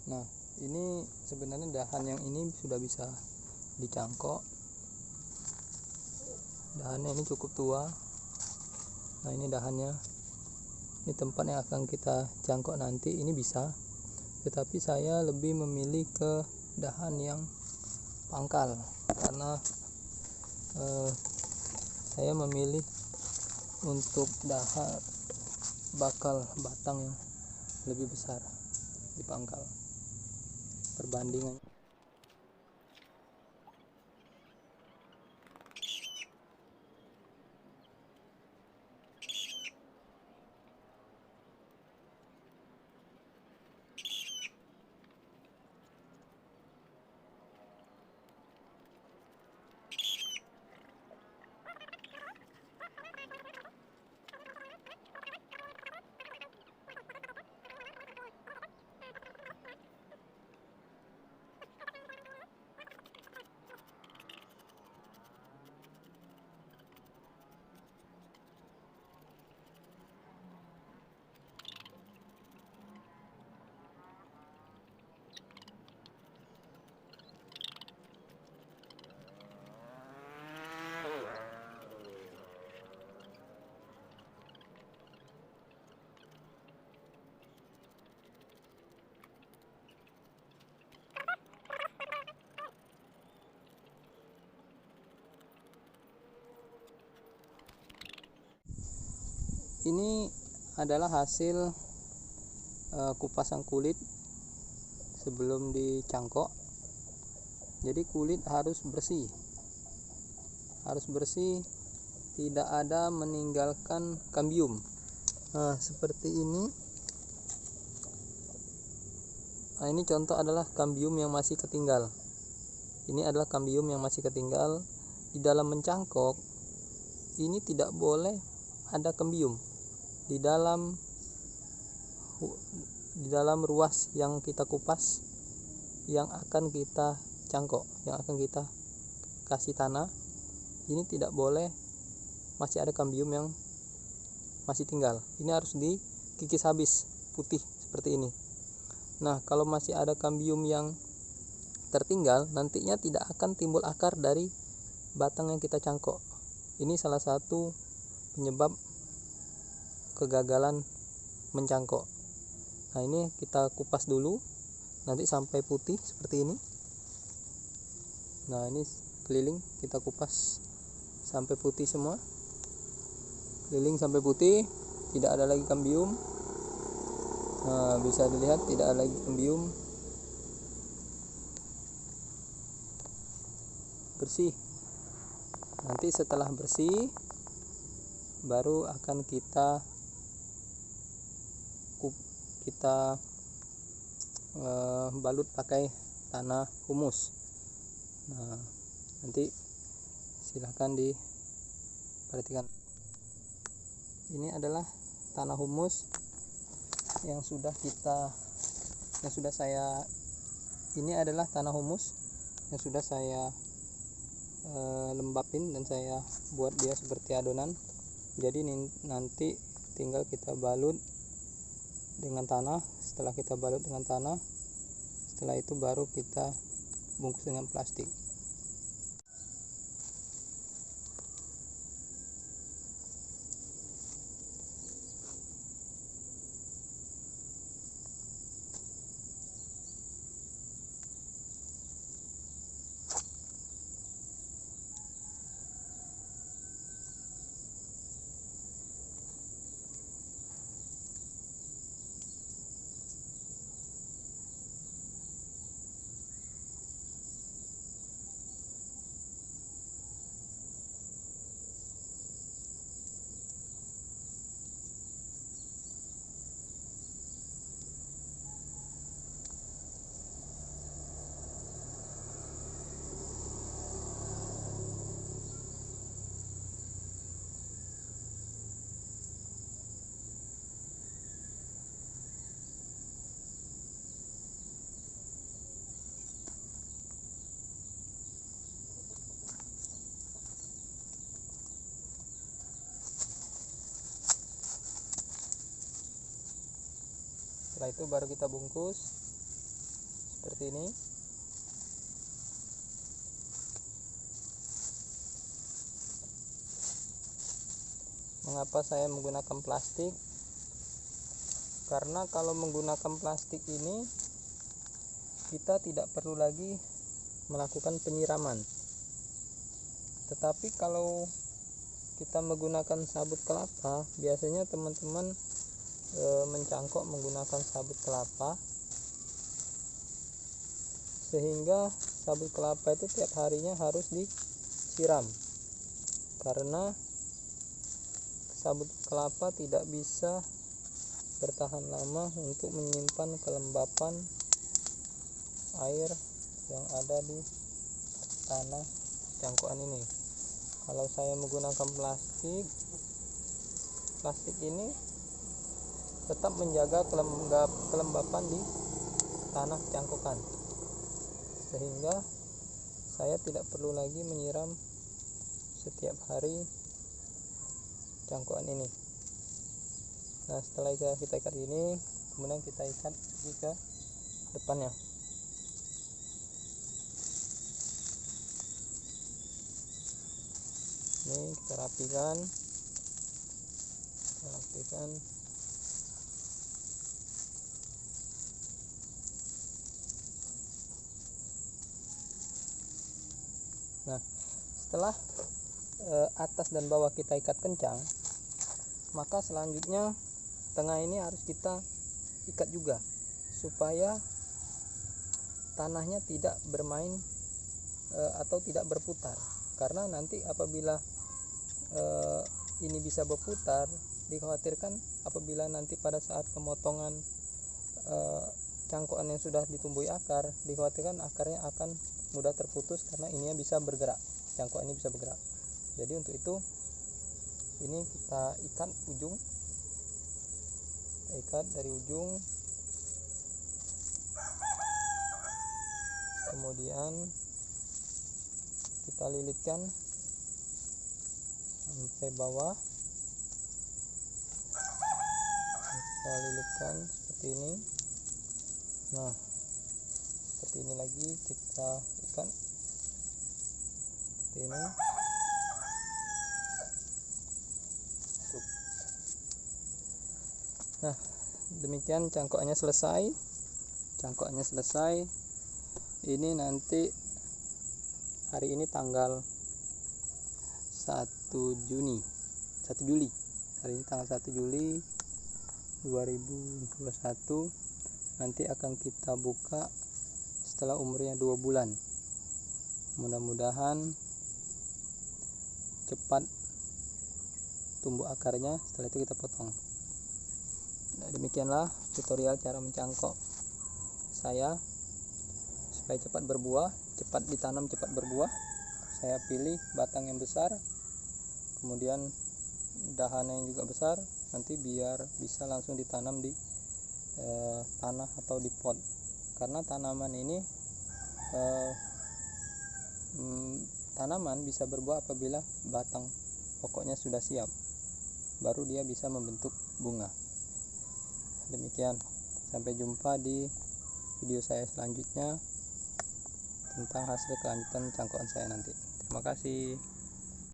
Nah, ini sebenarnya dahan yang ini sudah bisa dicangkok. Dahannya ini cukup tua. Nah, ini dahannya. Ini tempat yang akan kita cangkok nanti. Ini bisa, tetapi saya lebih memilih ke dahan yang pangkal karena saya memilih untuk dahan bakal batang yang lebih besar di pangkal perbandingan. Ini adalah hasil kupasan kulit sebelum dicangkok. Jadi kulit harus bersih, tidak ada meninggalkan kambium. Nah, seperti ini. Nah, ini contoh adalah kambium yang masih ketinggal. Ini adalah kambium yang masih ketinggal. Di dalam mencangkok ini tidak boleh ada kambium di dalam ruas yang kita kupas, yang akan kita cangkok, yang akan kita kasih tanah. Ini tidak boleh masih ada kambium yang masih tinggal. Ini harus dikikis habis, putih seperti ini. Nah, kalau masih ada kambium yang tertinggal, nantinya tidak akan timbul akar dari batang yang kita cangkok. Ini salah satu penyebab kegagalan mencangkok. Nah, ini kita kupas dulu, nanti sampai putih seperti ini. Nah, ini keliling kita kupas sampai putih semua. Keliling sampai putih, tidak ada lagi kambium. Nah, bisa dilihat tidak ada lagi kambium. Bersih. Nanti setelah bersih baru akan kita balut pakai tanah humus. Nah, nanti silahkan diperhatikan. Ini adalah tanah humus yang sudah saya lembapin dan saya buat dia seperti adonan. Jadi nanti tinggal kita balut dengan tanah. Setelah kita balut dengan tanah, setelah itu baru kita bungkus dengan plastik. Setelah itu baru kita bungkus. seperti ini. Mengapa saya menggunakan plastik? Karena kalau menggunakan plastik ini kita tidak perlu lagi melakukan penyiraman. Tetapi kalau kita menggunakan sabut kelapa, biasanya teman-teman mencangkok menggunakan sabut kelapa, sehingga sabut kelapa itu tiap harinya harus disiram, karena sabut kelapa tidak bisa bertahan lama untuk menyimpan kelembapan air yang ada di tanah cangkokan ini. Kalau saya menggunakan plastik ini tetap menjaga kelembapan di tanah cangkokan, sehingga saya tidak perlu lagi menyiram setiap hari cangkokan ini. Nah, setelah kita ikat ini, kemudian kita ikat lagi ke depannya. Ini kita rapikan. Nah, setelah atas dan bawah kita ikat kencang, maka selanjutnya tengah ini harus kita ikat juga, supaya tanahnya tidak bermain atau tidak berputar. Karena nanti apabila ini bisa berputar, dikhawatirkan apabila nanti pada saat pemotongan cangkokan yang sudah ditumbuhi akar, dikhawatirkan akarnya akan mudah terputus karena ininya bisa bergerak, cangkokan ini bisa bergerak. Jadi untuk itu ini kita ikat dari ujung, kemudian kita lilitkan sampai bawah. Kita lilitkan seperti ini. Nah, seperti ini lagi kita ikat seperti ini. Nah, demikian cangkokannya selesai. Ini nanti hari ini tanggal 1 Juli. Hari ini tanggal 1 Juli 2021. Nanti akan kita buka setelah umurnya 2 bulan. Mudah-mudahan cepat tumbuh akarnya, setelah itu kita potong. Nah, demikianlah tutorial cara mencangkok saya supaya cepat berbuah, cepat ditanam, cepat berbuah. Saya pilih batang yang besar, kemudian dahan yang juga besar, nanti biar bisa langsung ditanam di tanah atau di pot. Karena tanaman ini tanaman bisa berbuah apabila batang pokoknya sudah siap, baru dia bisa membentuk bunga. Demikian, sampai jumpa di video saya selanjutnya tentang hasil kelanjutan cangkokan saya nanti. Terima kasih.